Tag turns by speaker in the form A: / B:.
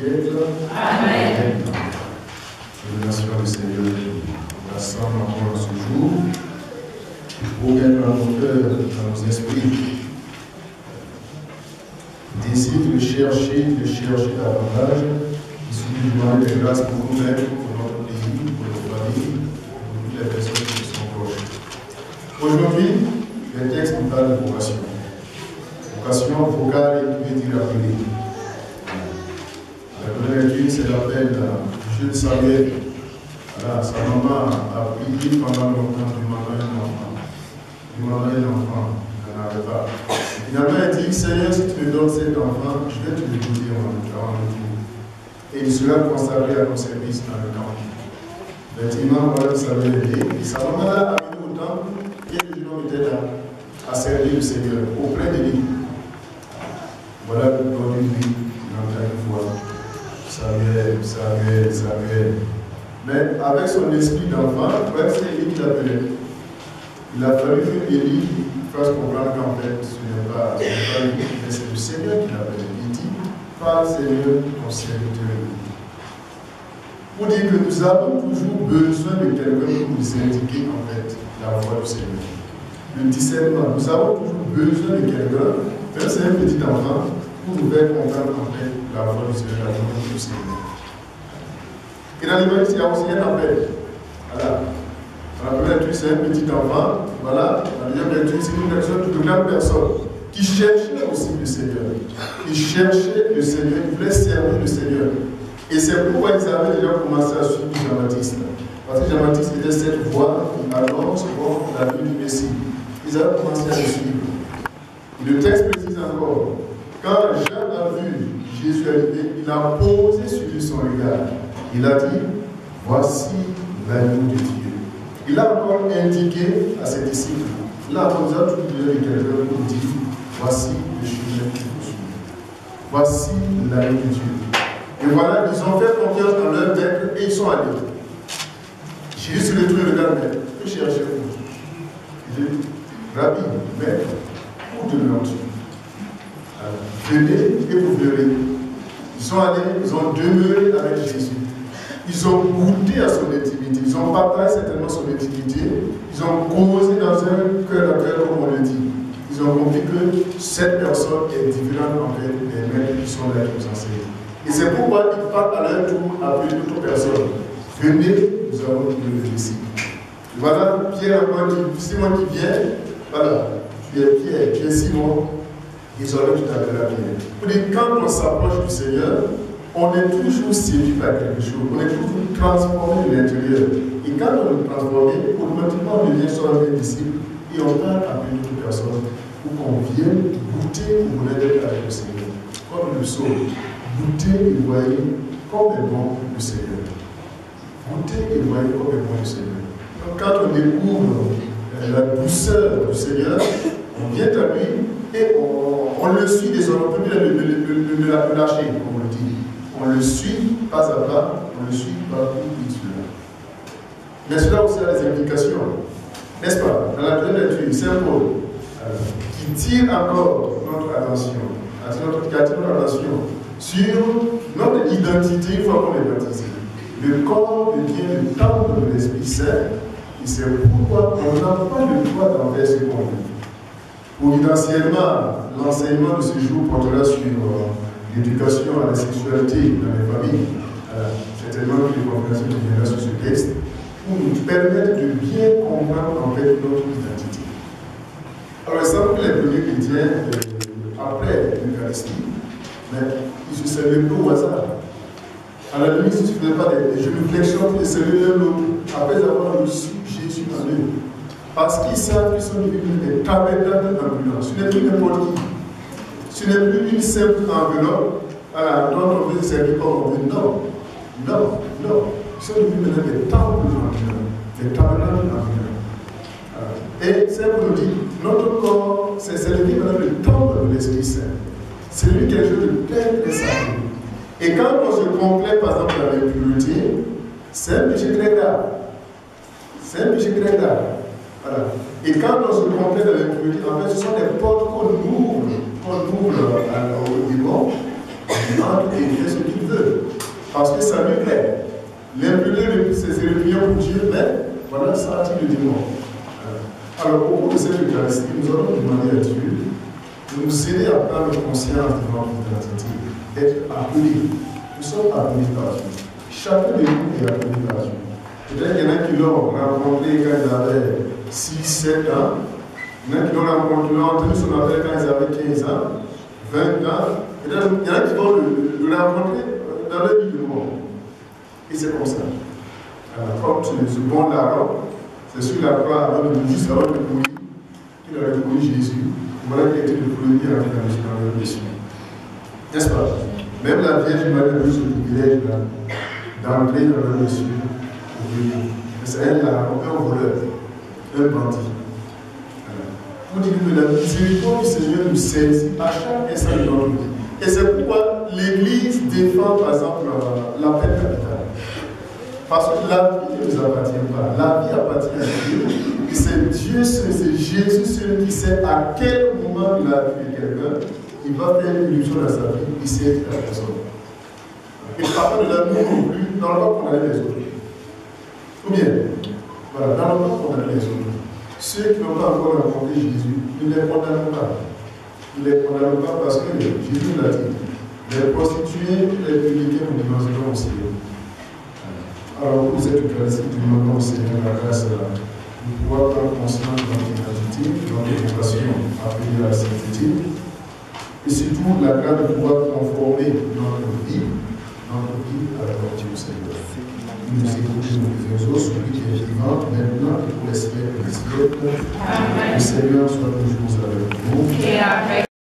A: Amen. Remercions le Seigneur qui nous rassemble encore ce jour pour mettre dans nos cœurs, dans nos esprits, désir de chercher davantage, et surtout demander des grâces pour nous-mêmes, pour notre pays, pour nos familles, pour toutes les personnes qui nous sont proches. Aujourd'hui, le texte nous parle de vocation. Vocation vocale et veut dire appeler. La première lecture, c'est l'appel d'un jeune Samuel. Voilà, sa maman a prié pendant longtemps, demandant un enfant. Elle n'avait pas. Finalement, elle dit, Seigneur, si tu me donnes cet enfant, je vais te le donner en retour. Et il sera consacré à ton service dans le camp. Effectivement, voilà, Samuel est né. Et sa maman a amené au temple, et le jeune homme était là, à servir le Seigneur, auprès de lui. Voilà le nom d'une vie, il entend une voix. Samuel. Mais avec son esprit d'enfant, c'est Élie qui l'appelait. Il a fallu que Élie fasse comprendre qu'en fait, ce n'est pas lui, mais c'est le Seigneur qui l'appelait. Il dit, Parle Seigneur, ton serviteur. Pour dire que nous avons toujours besoin de quelqu'un pour nous indiquer en fait la voie du Seigneur. Le discernement, nous avons toujours besoin de quelqu'un, même si c'est un petit enfant, pour nous faire comprendre en fait la voie du Seigneur, la voie du Seigneur. Et dans l'évangile, il y a aussi un appel. Voilà. Dans la première lecture, c'est un petit enfant. Voilà. Dans la deuxième lecture, c'est une personne, toute grande personne qui cherchait aussi le Seigneur. Qui cherchait le Seigneur, qui voulait servir le Seigneur. Et c'est pourquoi ils avaient déjà commencé à suivre Jean-Baptiste. Parce que Jean-Baptiste était cette voix qui annonce la venue du Messie. Ils avaient commencé à le suivre. Et le texte précise encore, quand Jean a vu Jésus arriver, il a posé sur lui son regard. Il a dit, voici l'agneau de Dieu. Il a encore indiqué à ses disciples, là, nous avons toujours besoin de quelqu'un pour dire, voici le chemin qu'il faut suivre. Voici l'agneau de Dieu. Et voilà, ils ont fait confiance dans leur maître et ils sont allés. Jésus se retrouve le regarde, mais que cherchez-vous? Il dit, Rabbi, maître, où demeures-tu? Venez et vous verrez. Ils sont allés, ils ont demeuré avec Jésus. Ils ont goûté à son intimité. Ils ont partagé certainement son intimité. Ils ont causé dans un cœur à cœur, comme on le dit. Ils ont compris que cette personne est différente en fait des maîtres qui sont là qui nous enseignent. Et c'est pourquoi ils partent à leur tour appeler d'autres personnes. Venez, nous avons trouvé le Messie. Voilà, Pierre encore dit, Simon qui vient, voilà, tu es Pierre, tu es Simon. Désormais, tu t'appelleras Pierre. Pour dire, quand on s'approche du Seigneur, on est toujours séduit par quelque chose, on est toujours transformé de l'intérieur. Et quand on est transformé, automatiquement on devient soi-même disciple et on va appeler d'autres personnes pour qu'on vienne goûter au bonheur d'être avec le Seigneur. Comme le psaume, goûter et voyez comme est bon le Seigneur. Goûter et voyez comme est bon le Seigneur. Donc, quand on découvre la douceur du Seigneur, on vient à lui et on le suit désormais, on peut bien le lâcher, comme on le dit. On le suit pas à pas, on le suit partout où il sera. Mais cela aussi a des implications, n'est-ce pas? Dans la deuxième lecture, Saint Paul, qui tire encore notre attention, qui attire notre attention sur notre identité une fois qu'on est baptisé. Le corps devient le temple de l'Esprit Saint, et c'est pourquoi on n'a pas le droit d'en faire ce qu'on veut. Providentiellement, l'enseignement de ce jour portera sur l'éducation à la sexualité dans les familles. Certainement que les conférences viendront sur ce texte pour nous permettre de bien comprendre en fait notre identité. Alors, il semble que les premiers chrétiens, après l'Eucharistie, mais ils ne se servaient pas au hasard. À la limite, ils ne faisaient pas des jeux de flexion pour les servir l'un l'autre, après avoir reçu Jésus en eux. Parce qu'ils savent qu'ils sont devenus des tabernacles ambulants. Ce n'est plus n'importe qui. Ce n'est plus une simple enveloppe dont on veut servir comme on veut. Non. Ils sont devenus maintenant des temples ambulants. Des tabernacles ambulants. Et c'est pour nous dire, notre corps, c'est celui maintenant le temple de l'Esprit Saint. C'est lui quelque chose de très sacré. Et quand on se complaît, par exemple, dans l'impureté, c'est un péché très grave. C'est un péché très grave. Voilà. Et quand on se complaît dans l'impureté, en fait, ce sont des portes qu'on ouvre au démon, et il fait ce qu'il veut. Parce que ça lui plaît. L'imprimer, c'est répugnant pour Dieu, mais voilà, ça attire le démon. Alors, au cours de cette Eucharistie, nous allons demander à Dieu de nous aider à prendre conscience de notre identité, d'être appelés. Nous sommes appelés par Dieu. Chacun de nous est appelé par Dieu. Peut-être qu'il y en a qui l'ont rencontré quand ils avaient 6, 7 ans. Il y en a qui l'ont rencontré, l'ont entendu son appel quand ils avaient 15 ans, 20 ans. Peut-être il y en a qui vont le rencontrer dans leur vie de mort. Et c'est comme ça. Alors, comme ce bon larron, c'est sur la croix, juste avant de mourir, qu'il aurait connu Jésus. Voilà qui a été le premier à entrer dans le mission. N'est-ce pas? Même la Vierge Marie a eu ce privilège d'entrer dans le mission. C'est un larron, un voleur, un bandit. Pour dire que la miséricorde du Seigneur nous saisit à chaque instant de notre vie. Et c'est pourquoi l'Église défend, par exemple, la peine capitale. Parce que la vie ne nous appartient pas. La vie appartient à Dieu. Et c'est Dieu seul, c'est Jésus seul qui sait à quel moment il a tué quelqu'un. Il va faire une illusion dans sa vie, il sait la personne. Et par contre, l'amour non plus, dans le pas condamner les autres. Ou bien, voilà, dans le pas condamner les autres. Ceux qui n'ont pas encore rencontré Jésus, ne les condamnent pas. Ne les condamnent pas parce que Jésus l'a dit. Les prostituées, les publicains nous dimensionneront au ciel. Alors, pour cette Eucharistie, nous demandons au Seigneur la grâce de pouvoir prendre conscience de notre identité, de notre vocation appelée à la sainteté, et surtout la grâce de pouvoir conformer notre vie à la volonté du Seigneur. Nous écoutons les réseaux, celui qui est vivant, maintenant et pour les siècles des siècles. Le Seigneur soit toujours avec nous.